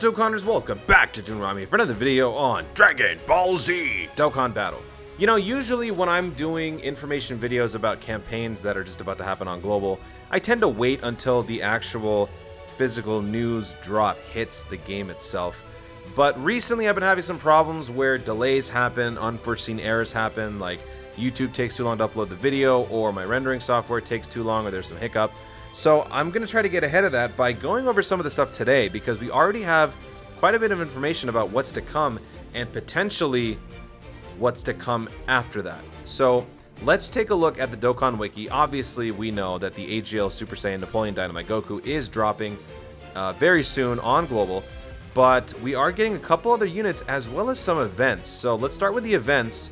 up, Dokkanners? Welcome back to Junrami for another video on Dragon Ball Z Dokkan Battle. You know, usually when I'm doing information videos about campaigns that are just about to happen on Global, I tend to wait until the actual physical news drop hits the game itself. But recently I've been having some problems where delays happen, unforeseen errors happen, like YouTube takes too long to upload the video, or my rendering software takes too long, or there's some hiccup. So I'm going to try to get ahead of that by going over some of the stuff today, because we already have quite a bit of information about what's to come and potentially what's to come after that. So let's take a look at the Dokkan Wiki. Obviously, we know that the AGL Super Saiyan Napoleon Dynamite Goku is dropping very soon on Global, but we are getting a couple other units as well as some events. So let's start with the events.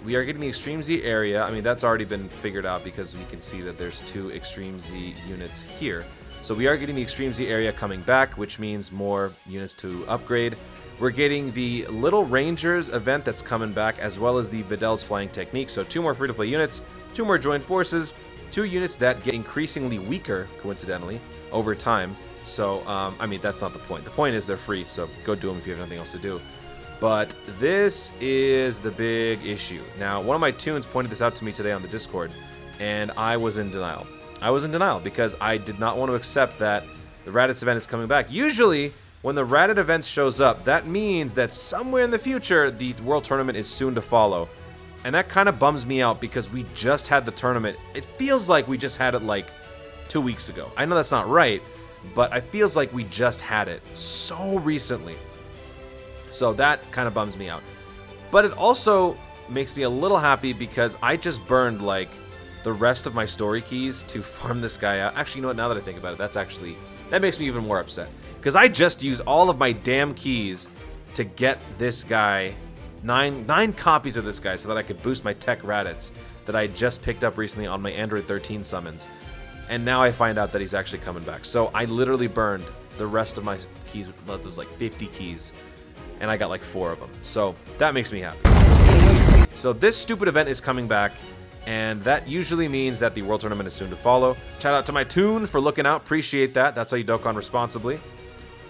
We are getting the Extreme Z area. I mean, that's already been figured out because we can see that there's 2 Extreme Z units here. So we are getting the Extreme Z area coming back, which means more units to upgrade. We're getting the Little Rangers event that's coming back, as well as the Videl's Flying Technique. So 2 more free-to-play units, 2 more joined forces, 2 units that get increasingly weaker, coincidentally, over time. So, I mean, that's not the point. The point is they're free, so go do them if you have nothing else to do. But this is the big issue. Now, one of my tunes pointed this out to me today on the Discord, and I was in denial. I was in denial because I did not want to accept that the Raditz event is coming back. Usually, when the Raditz event shows up, that means that somewhere in the future, the World Tournament is soon to follow. And that kind of bums me out because we just had the tournament. It feels like we just had it like 2 weeks ago. I know that's not right, but it feels like we just had it so recently. So that kind of bums me out. But it also makes me a little happy because I just burned like the rest of my story keys to farm this guy out. Actually, you know what, now that I think about it, that makes me even more upset. Because I just used all of my damn keys to get this guy, nine copies of this guy, so that I could boost my tech Raditz that I just picked up recently on my Android 13 summons. And now I find out that he's actually coming back. So I literally burned the rest of my keys. Well, there's like 50 keys. And I got like 4 of them. So that makes me happy. So this stupid event is coming back, and that usually means that the World Tournament is soon to follow. Shout out to my tune for looking out. Appreciate that. That's how you Dokkan responsibly.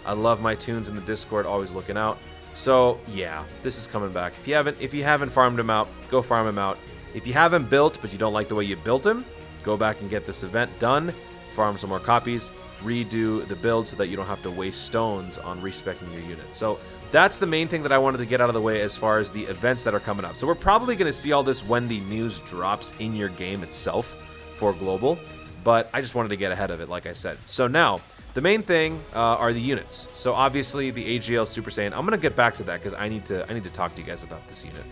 I love my tunes in the Discord, always looking out. So yeah, this is coming back. If you haven't farmed him out, go farm him out. If you haven't built, but you don't like the way you built him, go back and get this event done. Farm some more copies. Redo the build so that you don't have to waste stones on respecting your unit. So that's the main thing that I wanted to get out of the way as far as the events that are coming up. So we're probably going to see all this when the news drops in your game itself for Global, but I just wanted to get ahead of it, like I said. So now, the main thing are the units. So obviously the AGL Super Saiyan, I'm going to get back to that because I need to talk to you guys about this unit.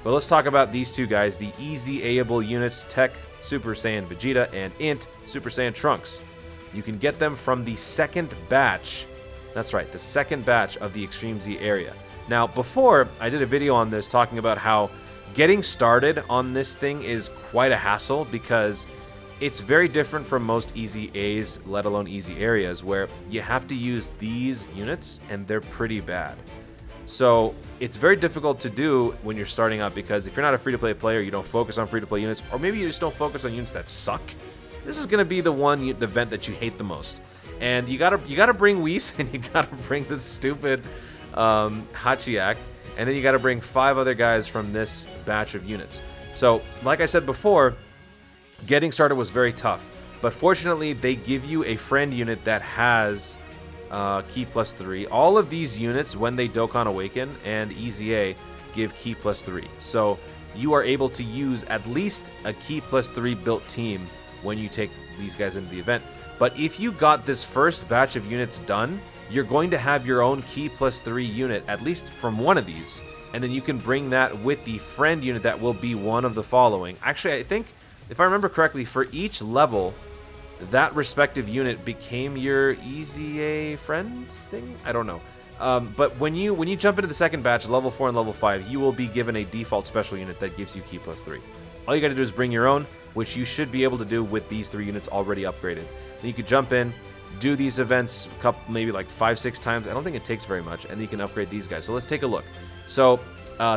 But let's talk about these 2 guys, the easy-able units, Tech Super Saiyan Vegeta and Int Super Saiyan Trunks. You can get them from the second batch. That's right, the second batch of the Extreme Z area. Now, before, I did a video on this talking about how getting started on this thing is quite a hassle because it's very different from most easy A's, let alone easy areas, where you have to use these units, and they're pretty bad. So it's very difficult to do when you're starting out because if you're not a free-to-play player, you don't focus on free-to-play units, or maybe you just don't focus on units that suck. This is going to be the event that you hate the most. And you gotta bring Whis, and you gotta bring this stupid Hachiyak, and then you gotta bring 5 other guys from this batch of units. So, like I said before, getting started was very tough. But fortunately, they give you a friend unit that has Key plus 3. All of these units, when they Dokkan Awaken and EZA, give Key plus 3. So you are able to use at least a Key plus 3 built team when you take these guys into the event. But if you got this first batch of units done, you're going to have your own Key plus 3 unit, at least from one of these. And then you can bring that with the friend unit that will be one of the following. Actually, I think, if I remember correctly, for each level, that respective unit became your EZA friend thing? I don't know. But when you jump into the second batch, level 4 and level 5, you will be given a default special unit that gives you Key plus 3. All you gotta do is bring your own, which you should be able to do with these 3 units already upgraded. Then you could jump in, do these events maybe like 5-6 times. I don't think it takes very much, and then you can upgrade these guys. So let's take a look. So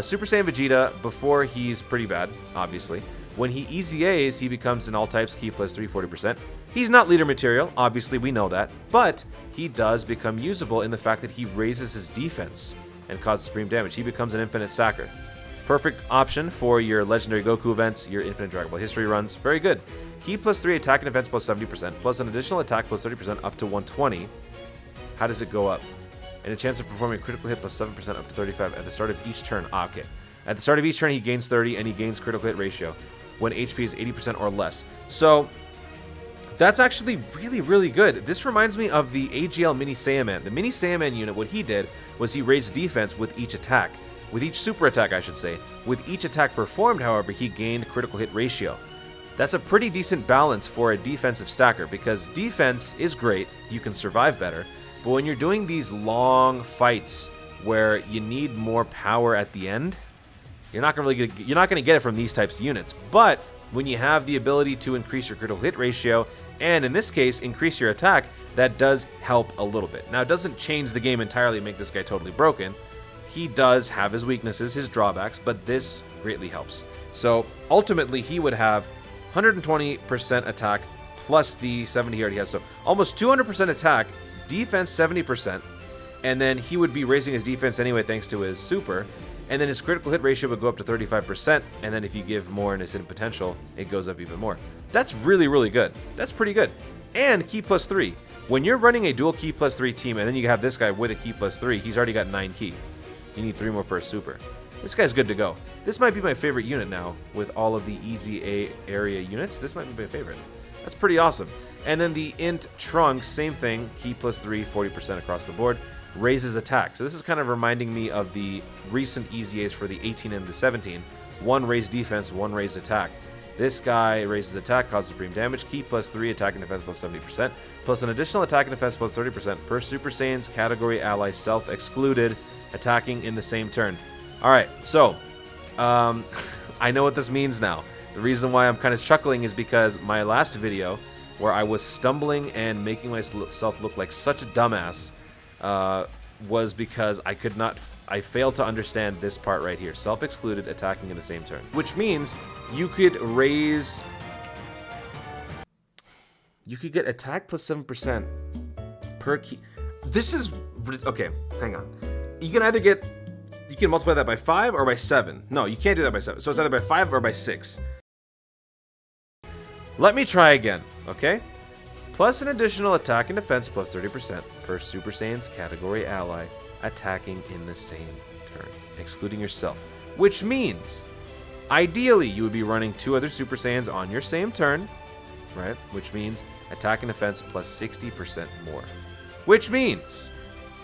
Super Saiyan Vegeta, before he's pretty bad, obviously, When he EZAs, he becomes an all types ki plus 3, 40%. He's not leader material, obviously we know that, but he does become usable in the fact that he raises his defense and causes supreme damage. He becomes an infinite sacker. Perfect option for your legendary Goku events, your infinite Dragon Ball history runs. Very good. Ki plus 3 attack and defense plus 70%, plus an additional attack plus 30% up to 120. How does it go up? And a chance of performing a critical hit plus 7% up to 35 at the start of each turn. Ah, okay. At the start of each turn, he gains 30 and he gains critical hit ratio when HP is 80% or less. So that's actually really, really good. This reminds me of the AGL Mini Saiyaman. The Mini Saiyaman unit, what he did was he raised defense with each attack. With each super attack, I should say. With each attack performed, however, he gained critical hit ratio. That's a pretty decent balance for a defensive stacker because defense is great, you can survive better, but when you're doing these long fights where you need more power at the end, you're not going to get it from these types of units. But when you have the ability to increase your critical hit ratio, and in this case, increase your attack, that does help a little bit. Now, it doesn't change the game entirely and make this guy totally broken. He does have his weaknesses, his drawbacks, but this greatly helps. So ultimately, he would have 120% attack plus the 70 he already has. So almost 200% attack, defense 70%, and then he would be raising his defense anyway thanks to his super. And then his critical hit ratio would go up to 35%, and then if you give more in his hidden potential, it goes up even more. That's really, really good. That's pretty good. And ki plus 3. When you're running a dual ki plus 3 team, and then you have this guy with a ki plus 3, he's already got 9 ki. You need 3 more for a super. This guy's good to go. This might be my favorite unit now, with all of the EZA area units. This might be my favorite. That's pretty awesome. And then the Int Trunks, same thing, ki plus 3, 40% across the board. Raises attack. So this is kind of reminding me of the recent EZAs for the 18 and the 17. 1 raised defense, 1 raised attack. This guy raises attack, causes supreme damage, ki plus 3, attack and defense plus 70%, plus an additional attack and defense plus 30% per Super Saiyan's category ally self-excluded, attacking in the same turn. Alright, so, I know what this means now. The reason why I'm kind of chuckling is because my last video, where I was stumbling and making myself look like such a dumbass, was because I failed to understand this part right here. Self-excluded, attacking in the same turn. Which means you could get attack plus 7% per key. This is, okay, hang on. You can multiply that by 5 or by 7. No, you can't do that by 7. So it's either by 5 or by 6. Let me try again, okay? Plus an additional attack and defense plus 30% per Super Saiyan's category ally attacking in the same turn, excluding yourself. Which means, ideally, you would be running 2 other Super Saiyans on your same turn, right? Which means attack and defense plus 60% more. Which means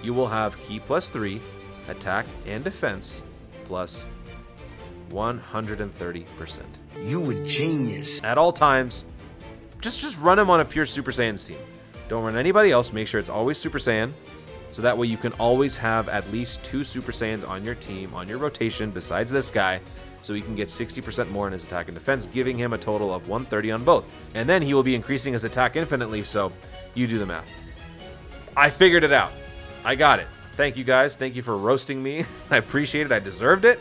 you will have ki plus 3, attack and defense plus 130%. You a genius. At all times. Just run him on a pure Super Saiyan's team. Don't run anybody else. Make sure it's always Super Saiyan. So that way you can always have at least 2 Super Saiyans on your team, on your rotation, besides this guy. So he can get 60% more in his attack and defense, giving him a total of 130 on both. And then he will be increasing his attack infinitely, so you do the math. I figured it out. I got it. Thank you guys. Thank you for roasting me. I appreciate it. I deserved it.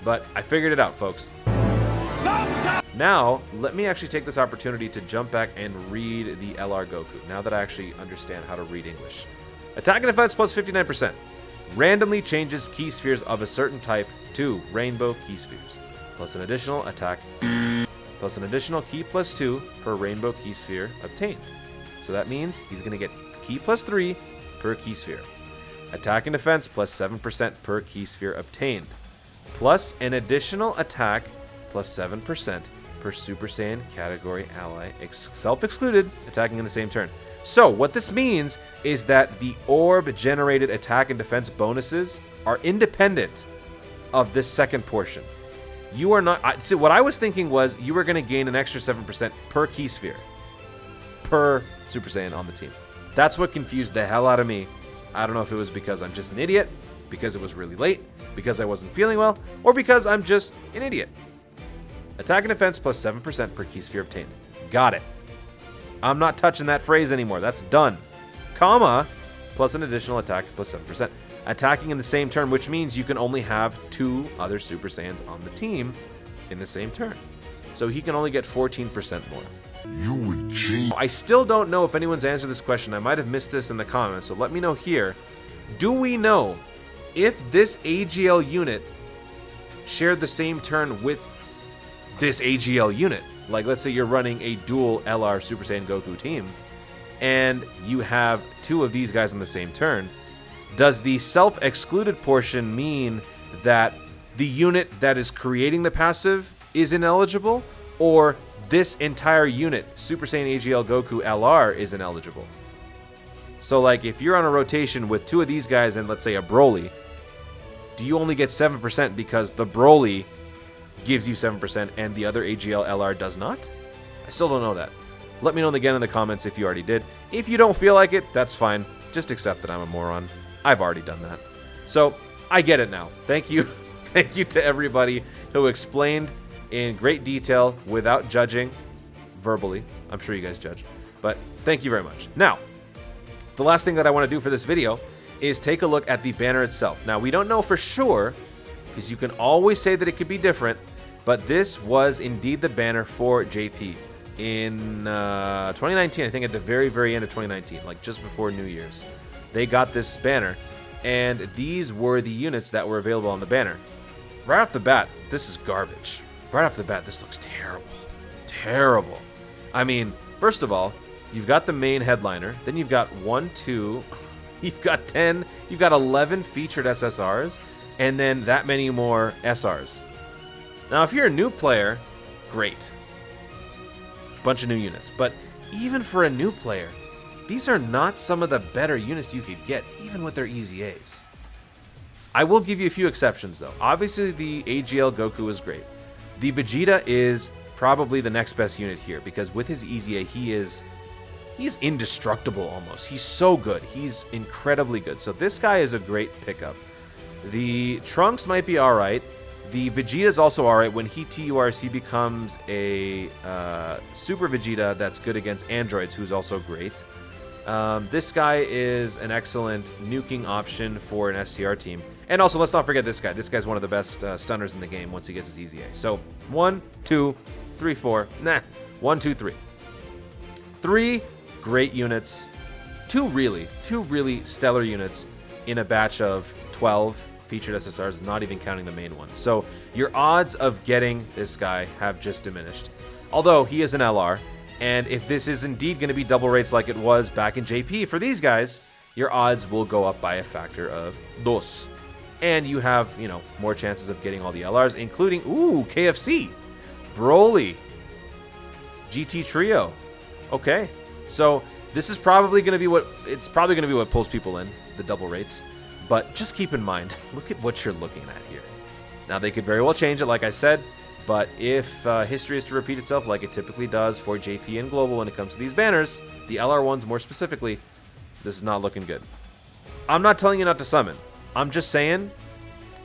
But I figured it out, folks. Now, let me actually take this opportunity to jump back and read the LR Goku, now that I actually understand how to read English. Attack and defense plus 59%. Randomly changes key spheres of a certain type to rainbow key spheres. Plus an additional attack. Plus an additional ki plus 2 per rainbow key sphere obtained. So that means he's going to get ki plus 3 per key sphere. Attack and defense plus 7% per key sphere obtained. Plus an additional attack plus 7% per Super Saiyan category ally self-excluded, attacking in the same turn. So what this means is that the orb generated attack and defense bonuses are independent of this second portion. You are not, see, what I was thinking was you were going to gain an extra 7% per key sphere per Super Saiyan on the team. That's what confused the hell out of me. I don't know if it was because I'm just an idiot, because it was really late, because I wasn't feeling well, or because I'm just an idiot. Attack and defense plus 7% per key sphere obtained. Got it. I'm not touching that phrase anymore. That's done. Comma, plus an additional attack plus 7%. Attacking in the same turn, which means you can only have 2 other Super Saiyans on the team in the same turn. so he can only get 14% more. You a genius. I still don't know if anyone's answered this question. I might have missed this in the comments, so let me know here. Do we know if this AGL unit shared the same turn with this AGL unit? Like, let's say you're running a dual LR Super Saiyan Goku team, and you have two of these guys on the same turn. Does the self-excluded portion mean that the unit that is creating the passive is ineligible, or this entire unit, Super Saiyan AGL Goku LR, is ineligible? So, like, if you're on a rotation with two of these guys and, let's say, a Broly, do you only get 7% because the Broly gives you 7% and the other AGL LR does not? I still don't know that. Let me know again in the comments if you already did. If you don't feel like it, that's fine. Just accept that I'm a moron. I've already done that. So, I get it now. Thank you. Thank you to everybody who explained in great detail without judging verbally. I'm sure you guys judged, but thank you very much. Now, the last thing that I want to do for this video is take a look at the banner itself. Now, we don't know for sure, because you can always say that it could be different, but this was indeed the banner for JP in 2019. I think at the very, very end of 2019, like just before New Year's. They got this banner, and these were the units that were available on the banner. Right off the bat, this is garbage. Right off the bat, this looks terrible. Terrible. I mean, first of all, you've got the main headliner, then you've got 1, 2, you've got 10, you've got 11 featured SSRs, and then that many more SRs. Now, if you're a new player, great. Bunch of new units. But even for a new player, these are not some of the better units you could get, even with their easy A's. I will give you a few exceptions, though. Obviously, the AGL Goku is great. The Vegeta is probably the next best unit here, because with his easy A, he's indestructible almost. He's so good. He's incredibly good. So this guy is a great pickup. The Trunks might be alright. The Vegeta is also alright. When he TURs, he becomes a Super Vegeta that's good against androids, who's also great. This guy is an excellent nuking option for an STR team. And also, let's not forget this guy. This guy's one of the best stunners in the game once he gets his easy A. So, 1, 2, 3, 4. Nah. 1, 2, 3. 3 great units. 2 really stellar units in a batch of 12 featured SSRs, not even counting the main one. So, your odds of getting this guy have just diminished. Although, he is an LR. And if this is indeed going to be double rates like it was back in JP for these guys, your odds will go up by a factor of 2. And you have, you know, more chances of getting all the LRs, including, ooh, KFC, Broly, GT Trio. Okay, so this is probably going to be what pulls people in, the double rates. But just keep in mind, look at what you're looking at here. Now, they could very well change it, like I said. But if history is to repeat itself like it typically does for JP and Global when it comes to these banners, the LR ones more specifically, this is not looking good. I'm not telling you not to summon. I'm just saying,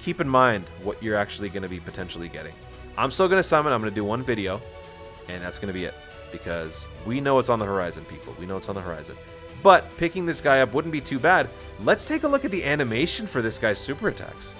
keep in mind what you're actually going to be potentially getting. I'm still going to summon. I'm going to do one video, and that's going to be it. Because we know it's on the horizon, people. We know it's on the horizon. But picking this guy up wouldn't be too bad. Let's take a look at the animation for this guy's super attacks.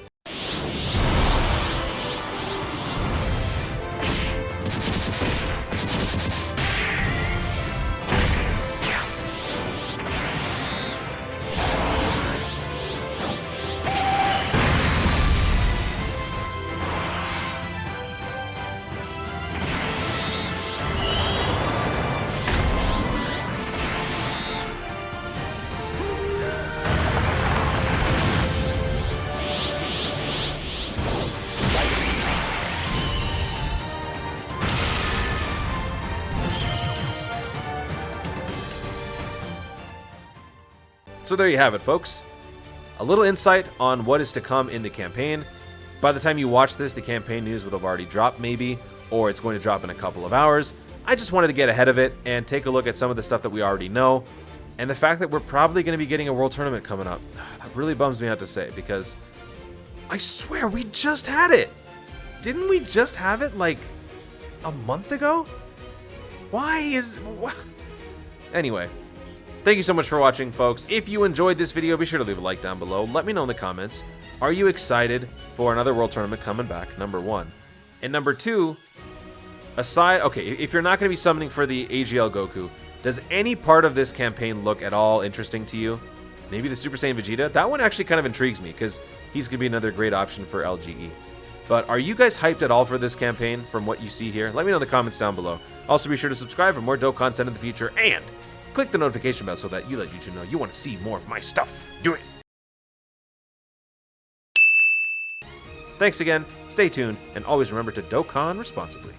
So there you have it, folks. A little insight on what is to come in the campaign. By the time you watch this, the campaign news would have already dropped maybe, or it's going to drop in a couple of hours. I just wanted to get ahead of it and take a look at some of the stuff that we already know. And the fact that we're probably going to be getting a world tournament coming up, that really bums me out to say, because I swear we just had it. Didn't we just have it like a month ago? Anyway. Thank you so much for watching, folks. If you enjoyed this video, be sure to leave a like down below. Let me know in the comments. Are you excited for another World Tournament coming back? Number 1. And number 2, aside, okay, if you're not going to be summoning for the AGL Goku, does any part of this campaign look at all interesting to you? Maybe the Super Saiyan Vegeta? That one actually kind of intrigues me, because he's going to be another great option for LGE. But are you guys hyped at all for this campaign from what you see here? Let me know in the comments down below. Also, be sure to subscribe for more dope content in the future, and click the notification bell so that you let YouTube know you want to see more of my stuff. Do it! Thanks again, stay tuned, and always remember to Dokkan responsibly.